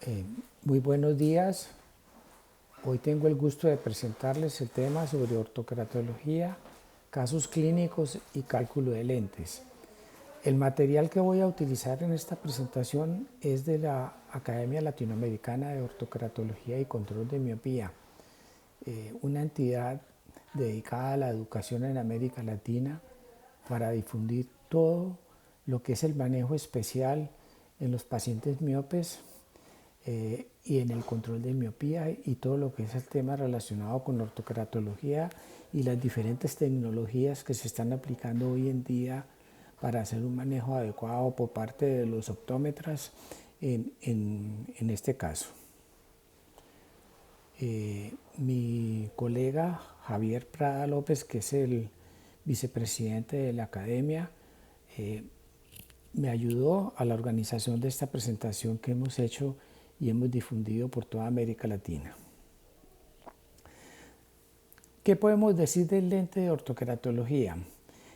Eh, Muy buenos días. Hoy tengo el gusto de presentarles el tema sobre ortokeratología, casos clínicos y cálculo de lentes. El material que voy a utilizar en esta presentación es de la Academia Latinoamericana de Ortokeratología y Control de Miopía, una entidad dedicada a la educación en América Latina para difundir todo lo que es el manejo especial en los pacientes miopes y en el control de miopía y todo lo que es el tema relacionado con la ortokeratología y las diferentes tecnologías que se están aplicando hoy en día para hacer un manejo adecuado por parte de los optómetras en este caso. Mi colega Javier Prada López, que es el vicepresidente de la academia, me ayudó a la organización de esta presentación que hemos hecho y hemos difundido por toda América Latina. ¿Qué podemos decir del lente de ortokeratología?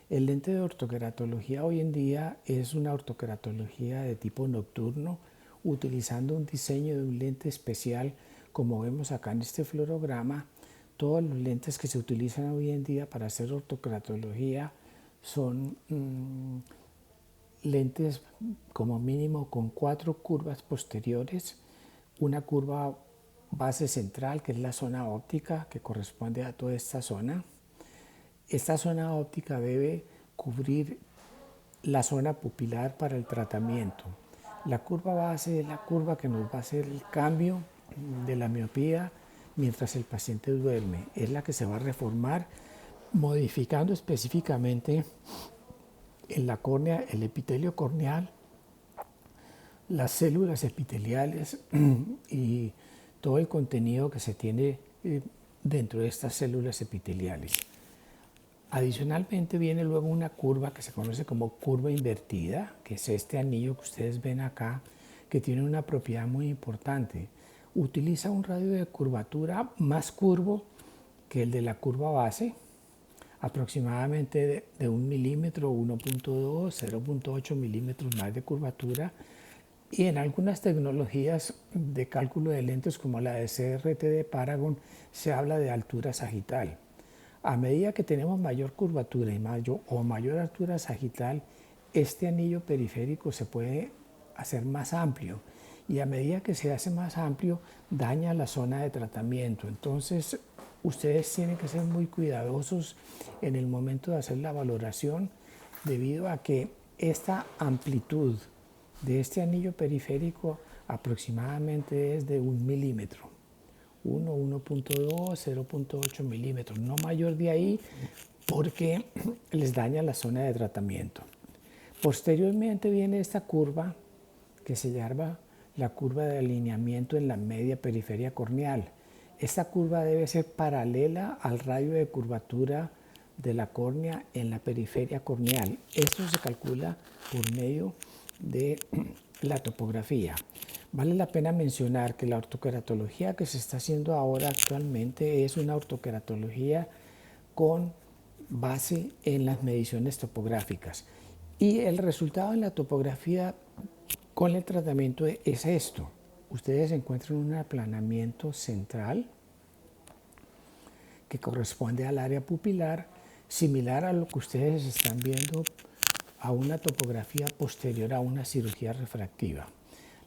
El lente de ortokeratología hoy en día es una ortokeratología de tipo nocturno, utilizando un diseño de un lente especial, como vemos acá en este fluorograma. Todos los lentes que se utilizan hoy en día para hacer ortokeratología son lentes como mínimo con 4 curvas posteriores, una curva base central que es la zona óptica que corresponde a toda esta zona. Esta zona óptica debe cubrir la zona pupilar para el tratamiento. La curva base es la curva que nos va a hacer el cambio de la miopía mientras el paciente duerme. Es la que se va a reformar modificando específicamente en la córnea el epitelio corneal, las células epiteliales y todo el contenido que se tiene dentro de estas células epiteliales. Adicionalmente viene luego una curva que se conoce como curva invertida, que es este anillo que ustedes ven acá, que tiene una propiedad muy importante. Utiliza un radio de curvatura más curvo que el de la curva base, aproximadamente de 1 milímetro, 1.2, 0.8 milímetros más de curvatura. Y en algunas tecnologías de cálculo de lentes como la de CRT de Paragon se habla de altura sagital. A medida que tenemos mayor curvatura y mayor altura sagital, este anillo periférico se puede hacer más amplio y a medida que se hace más amplio daña la zona de tratamiento. Entonces ustedes tienen que ser muy cuidadosos en el momento de hacer la valoración debido a que esta amplitud de este anillo periférico aproximadamente es de 1 milímetro. 1, 1.2, 0.8 milímetros, no mayor de ahí porque les daña la zona de tratamiento. Posteriormente viene esta curva que se llama la curva de alineamiento en la media periferia corneal. Esta curva debe ser paralela al radio de curvatura de la córnea en la periferia corneal. Esto se calcula por medio de la topografía. Vale la pena mencionar que la ortokeratología que se está haciendo ahora actualmente es una ortokeratología con base en las mediciones topográficas. Y el resultado en la topografía con el tratamiento es esto. Ustedes encuentran un aplanamiento central que corresponde al área pupilar, similar a lo que ustedes están viendo a una topografía posterior a una cirugía refractiva.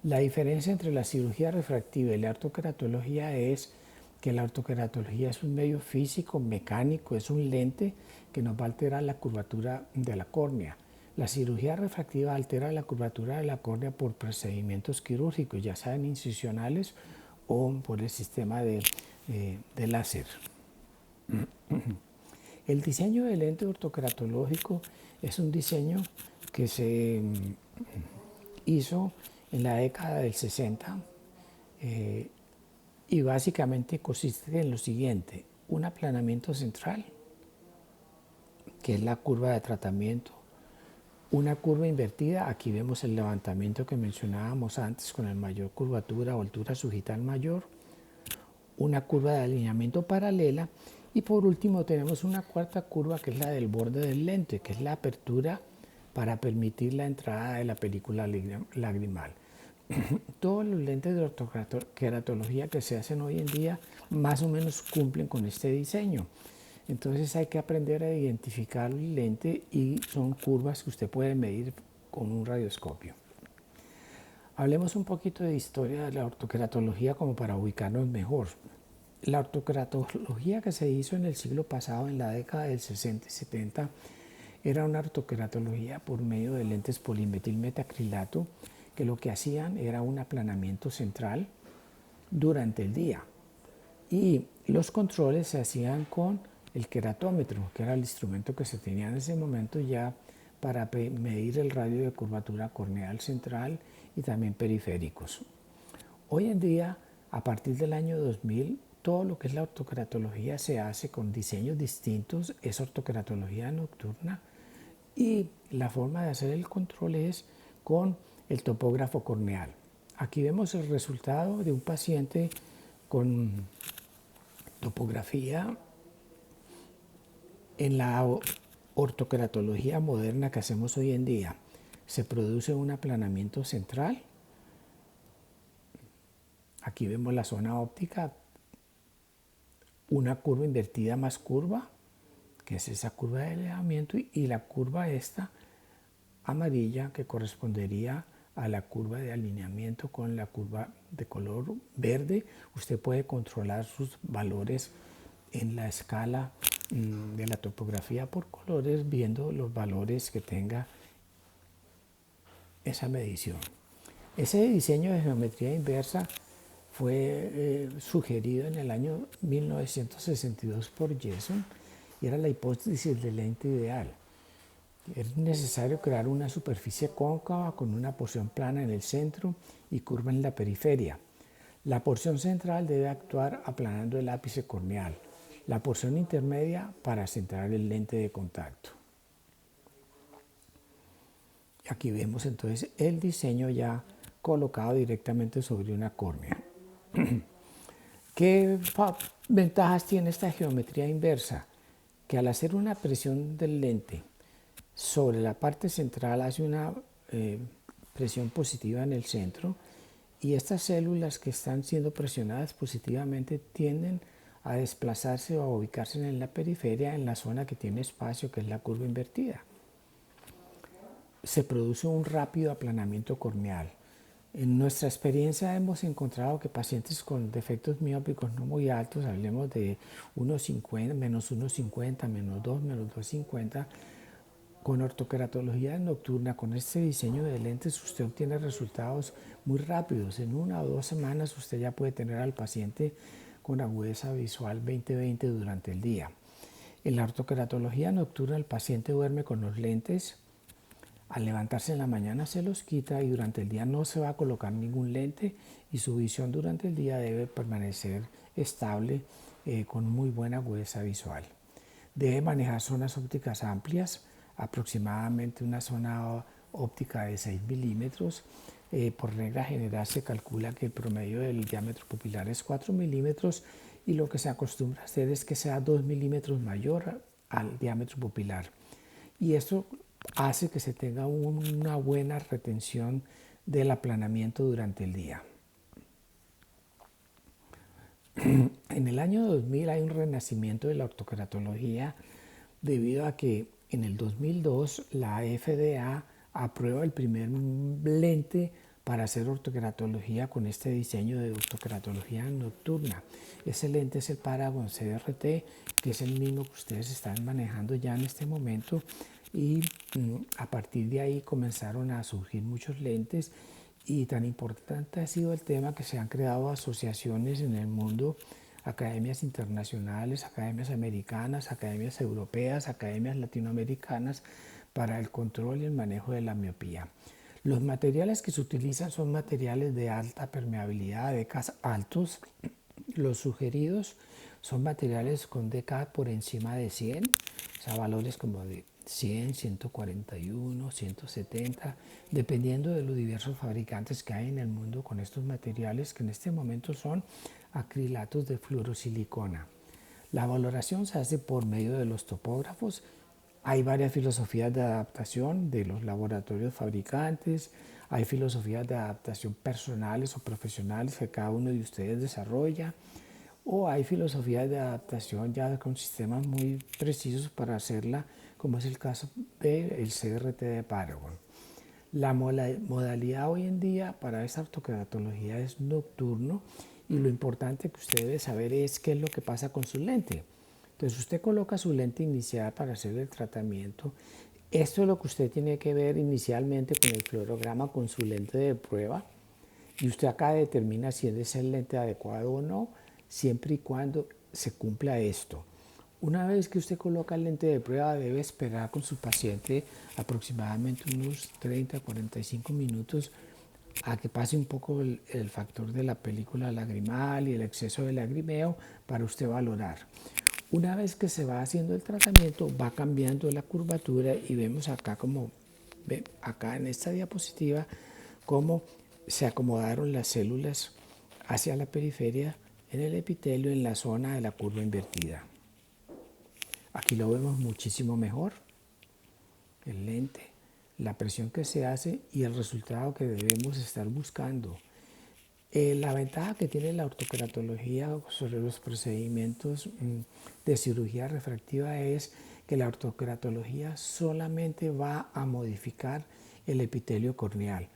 La diferencia entre la cirugía refractiva y la ortokeratología es que la ortokeratología es un medio físico, mecánico, es un lente que nos va a alterar la curvatura de la córnea. La cirugía refractiva altera la curvatura de la córnea por procedimientos quirúrgicos, ya sean incisionales o por el sistema de láser. El diseño del lente ortokeratológico es un diseño que se hizo en la década del 60 y básicamente consiste en lo siguiente: un aplanamiento central, que es la curva de tratamiento, una curva invertida, aquí vemos el levantamiento que mencionábamos antes con el mayor curvatura o altura sagital mayor, una curva de alineamiento paralela y por último tenemos una cuarta curva que es la del borde del lente, que es la apertura para permitir la entrada de la película lagrimal. Todos los lentes de ortoqueratología que se hacen hoy en día más o menos cumplen con este diseño. Entonces hay que aprender a identificar el lente y son curvas que usted puede medir con un radioscopio. Hablemos un poquito de historia de la ortoqueratología como para ubicarnos mejor. La ortoqueratología que se hizo en el siglo pasado, en la década del 60 y 70, era una ortoqueratología por medio de lentes polimetilmetacrilato que lo que hacían era un aplanamiento central durante el día. Y los controles se hacían con el queratómetro, que era el instrumento que se tenía en ese momento ya para medir el radio de curvatura corneal central y también periféricos. Hoy en día, a partir del año 2000, todo lo que es la ortoqueratología se hace con diseños distintos, es ortoqueratología nocturna y la forma de hacer el control es con el topógrafo corneal. Aquí vemos el resultado de un paciente con topografía. En la ortoqueratología moderna que hacemos hoy en día, se produce un aplanamiento central. Aquí vemos la zona óptica, una curva invertida más curva, que es esa curva de elevamiento, y la curva esta amarilla que correspondería a la curva de alineamiento con la curva de color verde. Usted puede controlar sus valores en la escala de la topografía por colores viendo los valores que tenga esa medición. Ese diseño de geometría inversa fue sugerido en el año 1962 por Jeson y era la hipótesis del lente ideal. Es necesario crear una superficie cóncava con una porción plana en el centro y curva en la periferia. La porción central debe actuar aplanando el ápice corneal, la porción intermedia para centrar el lente de contacto. Aquí vemos entonces el diseño ya colocado directamente sobre una córnea. ¿Qué ventajas tiene esta geometría inversa? Que al hacer una presión del lente sobre la parte central hace una presión positiva en el centro y estas células que están siendo presionadas positivamente tienden a desplazarse o a ubicarse en la periferia, en la zona que tiene espacio, que es la curva invertida. Se produce un rápido aplanamiento corneal. En nuestra experiencia hemos encontrado que pacientes con defectos miópicos no muy altos, hablemos de 1,50, menos 1,50, menos 2, menos 2,50, con ortoqueratología nocturna, con este diseño de lentes, usted obtiene resultados muy rápidos. En 1 o 2 semanas usted ya puede tener al paciente con agudeza visual 20/20 durante el día. En la ortoqueratología nocturna el paciente duerme con los lentes. Al levantarse en la mañana se los quita y durante el día no se va a colocar ningún lente y su visión durante el día debe permanecer estable con muy buena agudeza visual. Debe manejar zonas ópticas amplias, aproximadamente una zona óptica de 6 milímetros. Por regla general se calcula que el promedio del diámetro pupilar es 4 milímetros y lo que se acostumbra a hacer es que sea 2 milímetros mayor al diámetro pupilar. Y esto hace que se tenga una buena retención del aplanamiento durante el día. En el año 2000 hay un renacimiento de la ortoqueratología debido a que en el 2002 la FDA aprueba el primer lente para hacer ortoqueratología con este diseño de ortoqueratología nocturna. Ese lente es el Paragon CRT, que es el mismo que ustedes están manejando ya en este momento, y a partir de ahí comenzaron a surgir muchos lentes y tan importante ha sido el tema que se han creado asociaciones en el mundo, academias internacionales, academias americanas, academias europeas, academias latinoamericanas para el control y el manejo de la miopía. Los materiales que se utilizan son materiales de alta permeabilidad, DK altos. Los sugeridos son materiales con DK por encima de 100, o sea, valores como de 100, 141, 170, dependiendo de los diversos fabricantes que hay en el mundo con estos materiales, que en este momento son acrilatos de fluorosilicona. La valoración se hace por medio de los topógrafos. Hay varias filosofías de adaptación de los laboratorios fabricantes. hay filosofías de adaptación personales o profesionales que cada uno de ustedes desarrolla, o hay filosofías de adaptación ya con sistemas muy precisos para hacerla, como es el caso del CRT de Paragon. La modalidad hoy en día para esta ortokeratología es nocturno, y lo importante que usted debe saber es qué es lo que pasa con su lente. Entonces usted coloca su lente inicial para hacer el tratamiento. Esto es lo que usted tiene que ver inicialmente con el fluorograma con su lente de prueba, y usted acá determina si es el lente adecuado o no, siempre y cuando se cumpla esto. Una vez que usted coloca el lente de prueba, debe esperar con su paciente aproximadamente unos 30 a 45 minutos a que pase un poco el factor de la película lagrimal y el exceso de lagrimeo para usted valorar. Una vez que se va haciendo el tratamiento, va cambiando la curvatura, y vemos acá como acá en esta diapositiva cómo se acomodaron las células hacia la periferia en el epitelio en la zona de la curva invertida. Aquí lo vemos muchísimo mejor, el lente, la presión que se hace y el resultado que debemos estar buscando. La ventaja que tiene la ortokeratología sobre los procedimientos de cirugía refractiva es que la ortokeratología solamente va a modificar el epitelio corneal.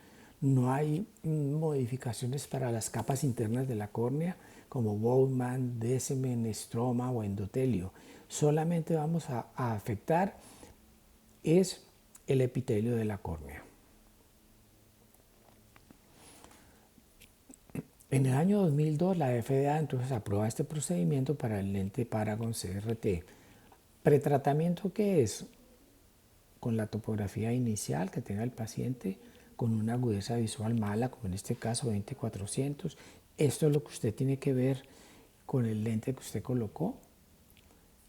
No hay modificaciones para las capas internas de la córnea como Bowman, Descemen, estroma o endotelio. Solamente vamos a afectar es el epitelio de la córnea. En el año 2002 la FDA entonces aprueba este procedimiento para el lente Paragon CRT. ¿Pretratamiento qué es? Con la topografía inicial que tenga el paciente, con una agudeza visual mala, como en este caso 20-400. Esto es lo que usted tiene que ver con el lente que usted colocó.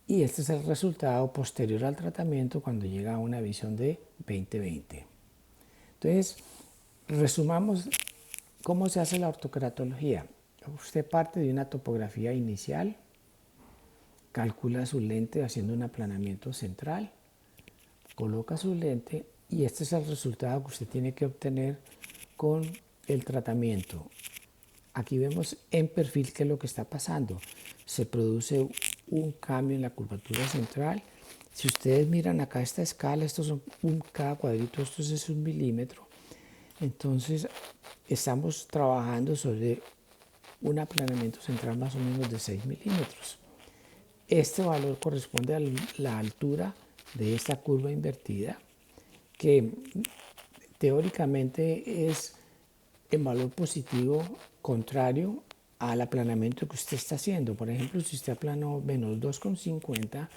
Y este es el resultado posterior al tratamiento cuando llega a una visión de 20-20. Entonces, resumamos cómo se hace la ortokeratología. Usted parte de una topografía inicial, calcula su lente haciendo un aplanamiento central, coloca su lente, y este es el resultado que usted tiene que obtener con el tratamiento. Aquí vemos en perfil qué es lo que está pasando. Se produce un cambio en la curvatura central. Si ustedes miran acá esta escala, estos son cada cuadrito, esto es 1 milímetro. Entonces estamos trabajando sobre un aplanamiento central más o menos de 6 milímetros. Este valor corresponde a la altura de esta curva invertida, que teóricamente es el valor positivo contrario al aplanamiento que usted está haciendo. Por ejemplo, si usted aplanó menos 2,50,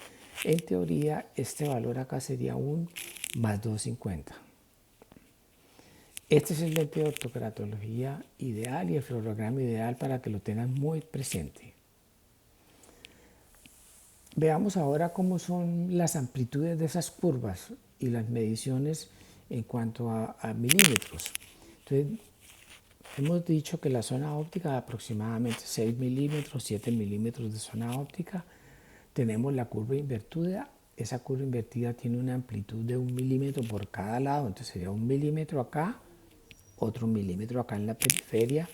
en teoría este valor acá sería un más 2,50. Este es el lente de ortokeratología ideal y el fluorograma ideal para que lo tengan muy presente. Veamos ahora cómo son las amplitudes de esas curvas y las mediciones en cuanto a milímetros. Entonces, hemos dicho que la zona óptica de aproximadamente 6 milímetros, 7 milímetros de zona óptica. Tenemos la curva invertida. Esa curva invertida tiene una amplitud de 1 milímetro por cada lado. Entonces sería 1 milímetro acá, otro milímetro acá en la periferia.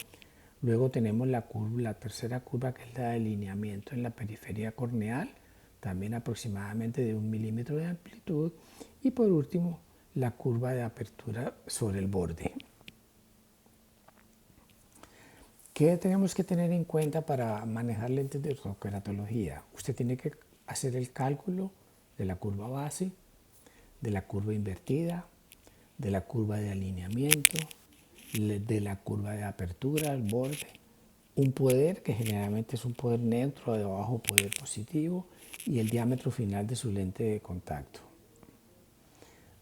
Luego tenemos la tercera curva, que es la de alineamiento en la periferia corneal, también aproximadamente de 1 milímetro de amplitud. Y por último, la curva de apertura sobre el borde. ¿Qué tenemos que tener en cuenta para manejar lentes de ortokeratología? Usted tiene que hacer el cálculo de la curva base, de la curva invertida, de la curva de alineamiento, de la curva de apertura al borde, un poder que generalmente es un poder neutro de bajo poder positivo, y el diámetro final de su lente de contacto.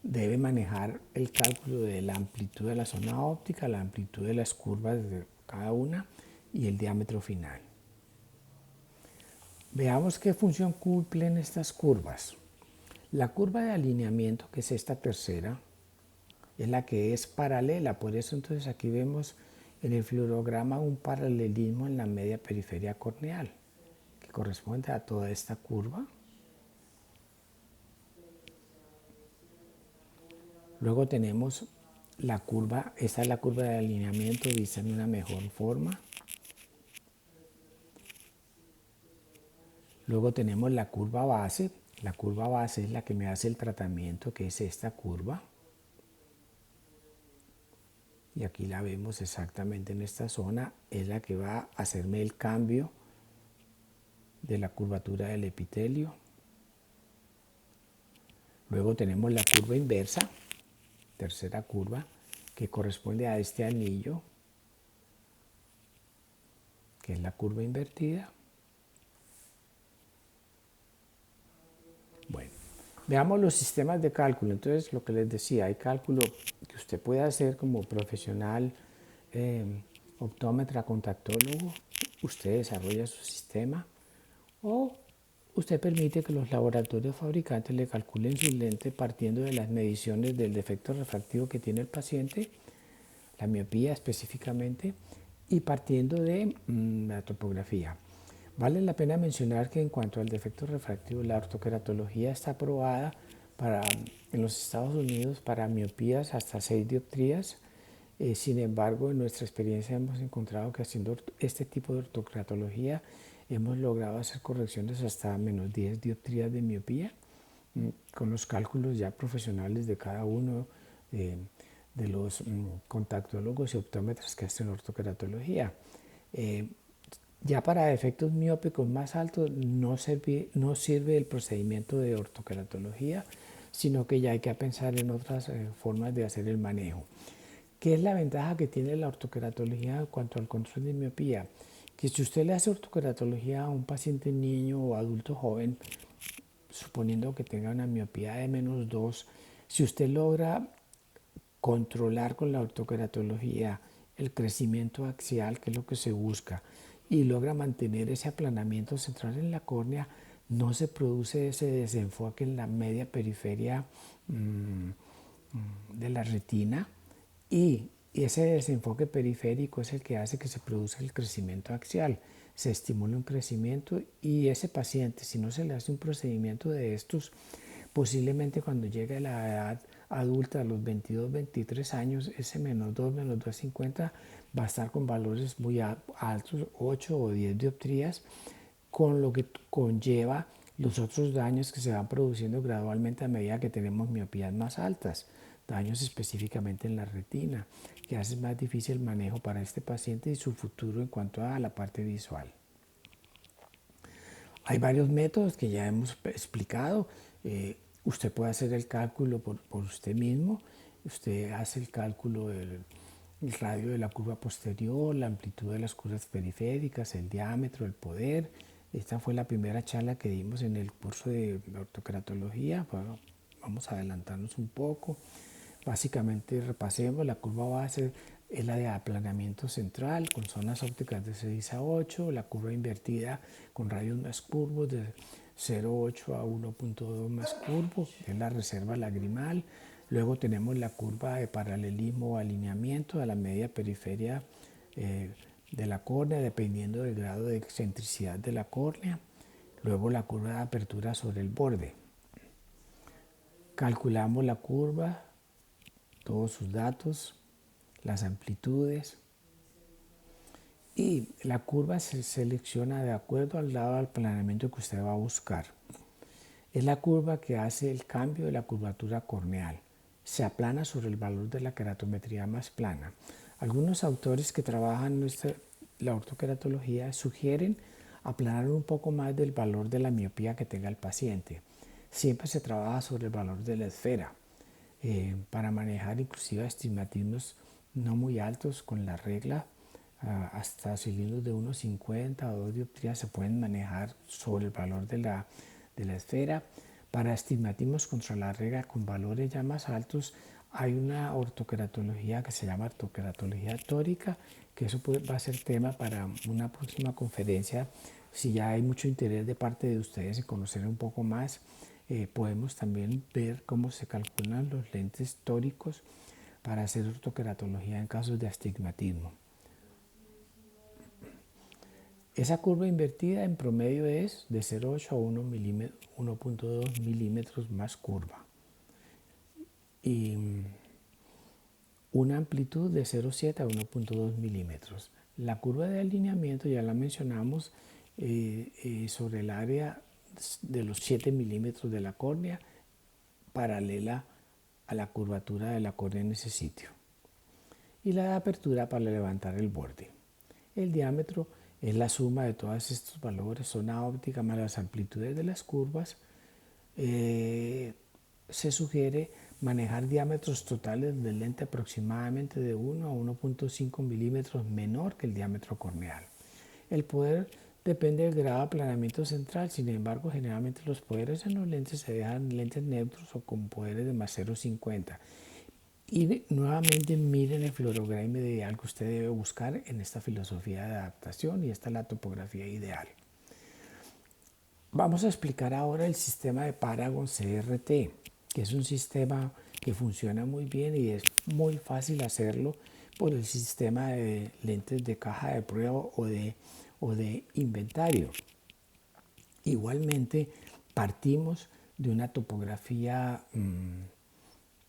Debe manejar el cálculo de la amplitud de la zona óptica, la amplitud de las curvas de cada una y el diámetro final. Veamos qué función cumplen estas curvas. La curva de alineamiento, que es esta tercera, es la que es paralela. Por eso entonces aquí vemos en el fluorograma un paralelismo en la media periferia corneal, que corresponde a toda esta curva. Luego tenemos la curva, esta es la curva de alineamiento vista en una mejor forma. Luego tenemos la curva base. La curva base es la que me hace el tratamiento, que es esta curva. Y aquí la vemos exactamente en esta zona. Es la que va a hacerme el cambio de la curvatura del epitelio. Luego tenemos la curva inversa, tercera curva, que corresponde a este anillo, que es la curva invertida. Bueno, veamos los sistemas de cálculo. Entonces, lo que les decía, hay cálculo que usted puede hacer como profesional, optómetra, contactólogo. Usted desarrolla su sistema o usted permite que los laboratorios fabricantes le calculen su lente partiendo de las mediciones del defecto refractivo que tiene el paciente, la miopía específicamente, y partiendo de la topografía. Vale la pena mencionar que en cuanto al defecto refractivo, la ortoqueratología está aprobada en los Estados Unidos para miopías hasta 6 dioptrías. Sin embargo, en nuestra experiencia hemos encontrado que haciendo este tipo de ortoqueratología hemos logrado hacer correcciones hasta menos 10 dioptrías de miopía, con los cálculos ya profesionales de cada uno de los contactólogos y optómetras que hacen ortoqueratología. Ya para efectos miópicos más altos no sirve el procedimiento de ortoqueratología, sino que ya hay que pensar en otras formas de hacer el manejo. ¿Qué es la ventaja que tiene la ortoqueratología en cuanto al control de miopía? Que si usted le hace ortoqueratología a un paciente niño o adulto joven, suponiendo que tenga una miopía de -2, si usted logra controlar con la ortoqueratología el crecimiento axial, que es lo que se busca, y logra mantener ese aplanamiento central en la córnea, no se produce ese desenfoque en la media periferia de la retina, y ese desenfoque periférico es el que hace que se produzca el crecimiento axial. Se estimula un crecimiento y ese paciente, si no se le hace un procedimiento de estos, posiblemente cuando llegue a la edad adulta, a los 22, 23 años, ese -2, -2,50 va a estar con valores muy altos, 8 o 10 dioptrías, con lo que conlleva los otros daños que se van produciendo gradualmente a medida que tenemos miopías más altas, daños específicamente en la retina, que hace más difícil el manejo para este paciente y su futuro en cuanto a la parte visual. Hay varios métodos que ya hemos explicado. Usted puede hacer el cálculo por usted mismo. Usted hace el cálculo del radio de la curva posterior, la amplitud de las curvas periféricas, el diámetro, el poder. Esta fue la primera charla que dimos en el curso de ortoqueratología. Bueno, vamos a adelantarnos un poco. Básicamente repasemos, la curva base es la de aplanamiento central con zonas ópticas de 6 a 8, la curva invertida con radios más curvos de 0,8 a 1,2 más curvos, es la reserva lagrimal. Luego tenemos la curva de paralelismo o alineamiento a la media periferia de la córnea, dependiendo del grado de excentricidad de la córnea. Luego la curva de apertura sobre el borde. Calculamos la curva, todos sus datos, las amplitudes, y la curva se selecciona de acuerdo al lado del aplanamiento que usted va a buscar. Es la curva que hace el cambio de la curvatura corneal. Se aplana sobre el valor de la queratometría más plana. Algunos autores que trabajan la ortoqueratología sugieren aplanar un poco más del valor de la miopía que tenga el paciente. Siempre se trabaja sobre el valor de la esfera para manejar inclusive astigmatismos no muy altos con la regla. Hasta cilindros de 1,50 o 2 dioptrías se pueden manejar sobre el valor de la esfera. Para astigmatismos contra la regla con valores ya más altos, hay una ortoqueratología que se llama ortoqueratología tórica, que eso va a ser tema para una próxima conferencia. Si ya hay mucho interés de parte de ustedes en conocer un poco más, podemos también ver cómo se calculan los lentes tóricos para hacer ortoqueratología en casos de astigmatismo. Esa curva invertida en promedio es de 0,8 a 1,2 milímetros más curva. Y una amplitud de 0,7 a 1,2 milímetros. La curva de alineamiento ya la mencionamos sobre el área de los 7 milímetros de la córnea, paralela a la curvatura de la córnea en ese sitio. Y la de apertura para levantar el borde. El diámetro es la suma de todos estos valores, zona óptica más las amplitudes de las curvas. Se sugiere manejar diámetros totales del lente aproximadamente de 1 a 1,5 milímetros menor que el diámetro corneal. El poder depende del grado de aplanamiento central, sin embargo, generalmente los poderes en los lentes se dejan en lentes neutros o con poderes de más 0,50. Y nuevamente miren el fluorograma ideal que usted debe buscar en esta filosofía de adaptación, y esta es la topografía ideal. Vamos a explicar ahora el sistema de Paragon CRT, que es un sistema que funciona muy bien y es muy fácil hacerlo por el sistema de lentes de caja de prueba o de inventario. Igualmente, partimos de una topografía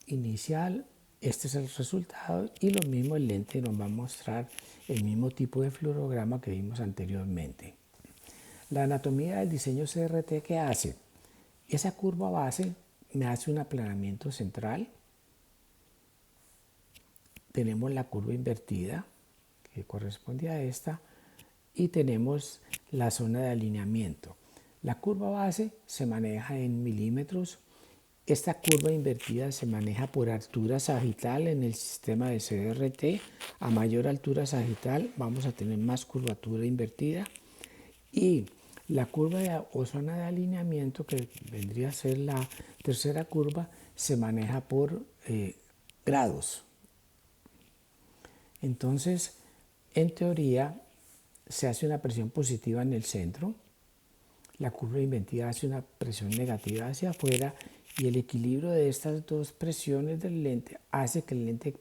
inicial. Este es el resultado, y lo mismo el lente nos va a mostrar el mismo tipo de fluorograma que vimos anteriormente. La anatomía del diseño CRT, ¿qué hace? Esa curva base me hace un aplanamiento central. Tenemos la curva invertida, que corresponde a esta, y tenemos la zona de alineamiento. La curva base se maneja en milímetros. Esta curva invertida se maneja por altura sagital en el sistema de CRT. A mayor altura sagital vamos a tener más curvatura invertida. Y la curva o zona de alineamiento, que vendría a ser la tercera curva, se maneja por grados. Entonces, en teoría, se hace una presión positiva en el centro. La curva invertida hace una presión negativa hacia afuera, y el equilibrio de estas dos presiones del lente hace que el lente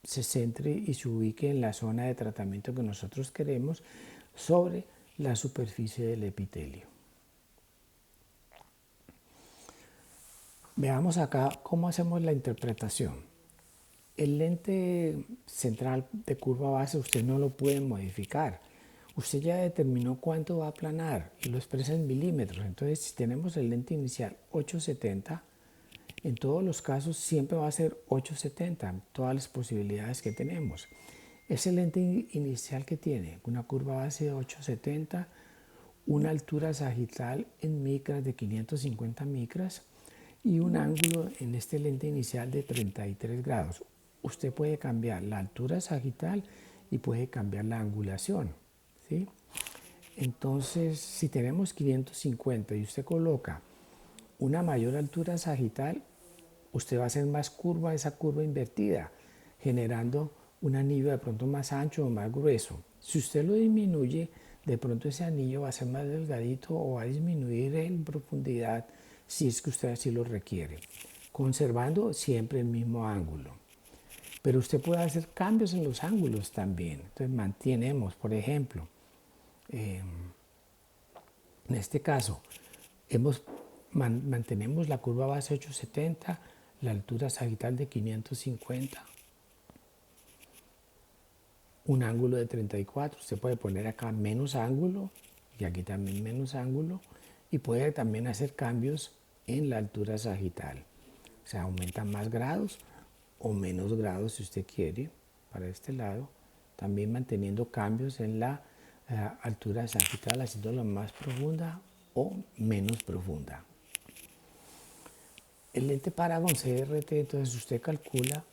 se centre y se ubique en la zona de tratamiento que nosotros queremos sobre la superficie del epitelio. Veamos acá cómo hacemos la interpretación. El lente central de curva base usted no lo puede modificar. Usted ya determinó cuánto va a aplanar y lo expresa en milímetros. Entonces, si tenemos el lente inicial 870, en todos los casos siempre va a ser 870, todas las posibilidades que tenemos. Ese lente inicial que tiene una curva base de 870, una altura sagital en micras de 550 micras y un ángulo en este lente inicial de 33 grados. Usted puede cambiar la altura sagital y puede cambiar la angulación, ¿sí? Entonces, si tenemos 550 y usted coloca una mayor altura sagital, usted va a hacer más curva esa curva invertida, generando un anillo de pronto más ancho o más grueso. Si usted lo disminuye, de pronto ese anillo va a ser más delgadito o va a disminuir en profundidad si es que usted así lo requiere, conservando siempre el mismo ángulo. Pero usted puede hacer cambios en los ángulos también. Entonces mantenemos, por ejemplo, en este caso, mantenemos la curva base 870, la altura sagital de 550, un ángulo de 34. Usted puede poner acá menos ángulo y aquí también menos ángulo, y puede también hacer cambios en la altura sagital. O sea, aumenta más grados o menos grados si usted quiere para este lado, también manteniendo cambios en la altura sagital, haciéndola más profunda o menos profunda. El lente Paragon CRT, entonces usted calcula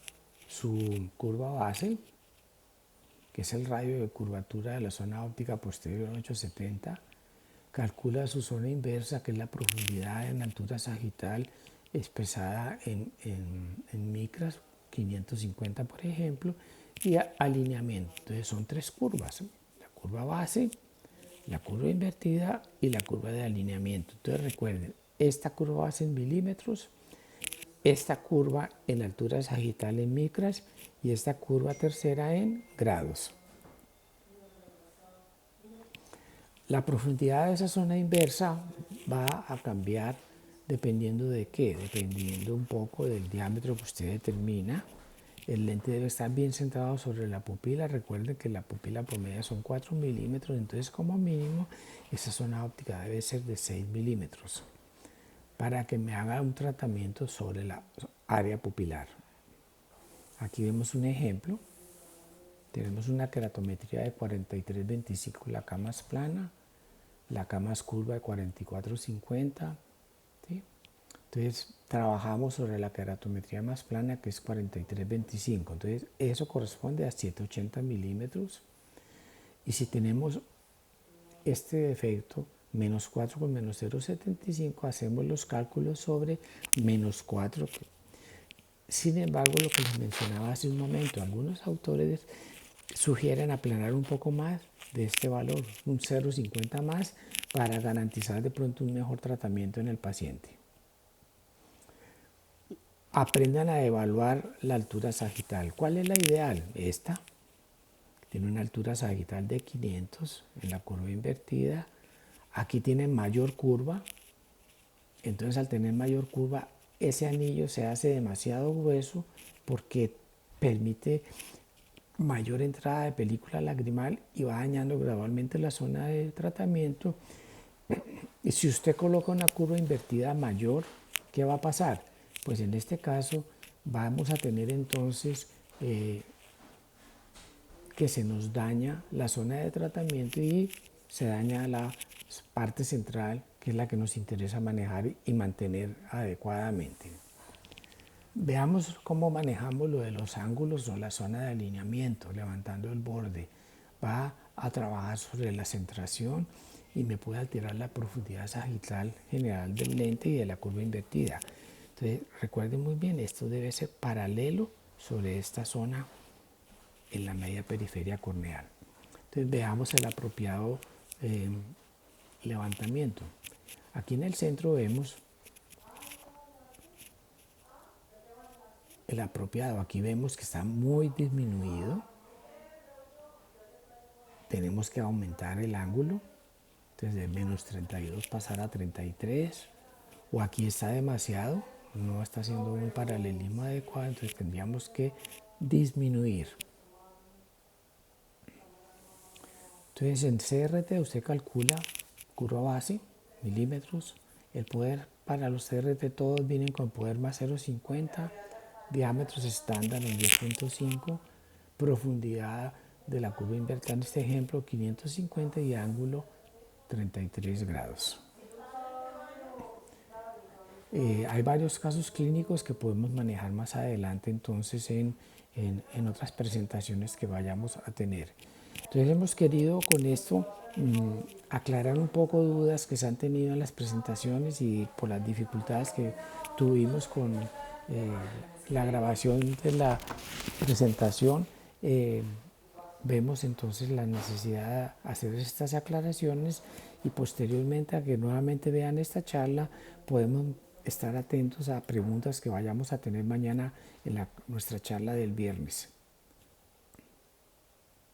su curva base, que es el radio de curvatura de la zona óptica posterior 870, calcula su zona inversa, que es la profundidad en altura sagital expresada en micras, 550 por ejemplo, y alineamiento. Entonces son tres curvas: la curva base, la curva invertida y la curva de alineamiento. Entonces recuerden, esta curva base en milímetros, esta curva en altura sagital en micras y esta curva tercera en grados. La profundidad de esa zona inversa va a cambiar dependiendo de qué, dependiendo un poco del diámetro que usted determina. el lente debe estar bien centrado sobre la pupila. Recuerden que la pupila promedio son 4 milímetros, entonces como mínimo esa zona óptica debe ser de 6 milímetros para que me haga un tratamiento sobre la área pupilar. Aquí vemos un ejemplo. Tenemos una keratometría de 43-25, la cama es plana, la cama es curva de 44-50. ¿Sí? Entonces trabajamos sobre la keratometría más plana, que es 43-25. Entonces eso corresponde a 780 milímetros. Y si tenemos este defecto, menos 4 con menos 0,75, hacemos los cálculos sobre menos 4. Sin embargo, lo que les mencionaba hace un momento, algunos autores sugieren aplanar un poco más de este valor, un 0,50 más, para garantizar de pronto un mejor tratamiento en el paciente. Aprendan a evaluar la altura sagital. ¿Cuál es la ideal? Esta. Tiene una altura sagital de 500 en la curva invertida. Aquí tiene mayor curva. Entonces, al tener mayor curva, ese anillo se hace demasiado grueso porque permite mayor entrada de película lagrimal y va dañando gradualmente la zona de tratamiento. Y si usted coloca una curva invertida mayor, ¿qué va a pasar? Pues en este caso vamos a tener entonces que se nos daña la zona de tratamiento y se daña la parte central, que es la que nos interesa manejar y mantener adecuadamente. Veamos cómo manejamos lo de los ángulos o la zona de alineamiento, levantando el borde. Va a trabajar sobre la centración y me puede alterar la profundidad sagital general del lente y de la curva invertida. Entonces, recuerden muy bien, esto debe ser paralelo sobre esta zona en la media periferia corneal. Entonces, veamos el apropiado levantamiento. Aquí en el centro vemos el apropiado. Aquí vemos que está muy disminuido. Tenemos que aumentar el ángulo. Entonces de menos 32 pasar a 33. O aquí está demasiado. No está haciendo un paralelismo adecuado. Entonces tendríamos que disminuir. Entonces en CRT usted calcula curva base, milímetros. El poder para los CRT todos vienen con poder más 0,50. Diámetros estándar en 10.5, profundidad de la curva invertida en este ejemplo 550 y ángulo 33 grados. Hay varios casos clínicos que podemos manejar más adelante entonces en otras presentaciones que vayamos a tener. Entonces hemos querido con esto aclarar un poco dudas que se han tenido en las presentaciones y por las dificultades que tuvimos con la grabación de la presentación. Vemos entonces la necesidad de hacer estas aclaraciones y posteriormente a que nuevamente vean esta charla podemos estar atentos a preguntas que vayamos a tener mañana en nuestra charla del viernes.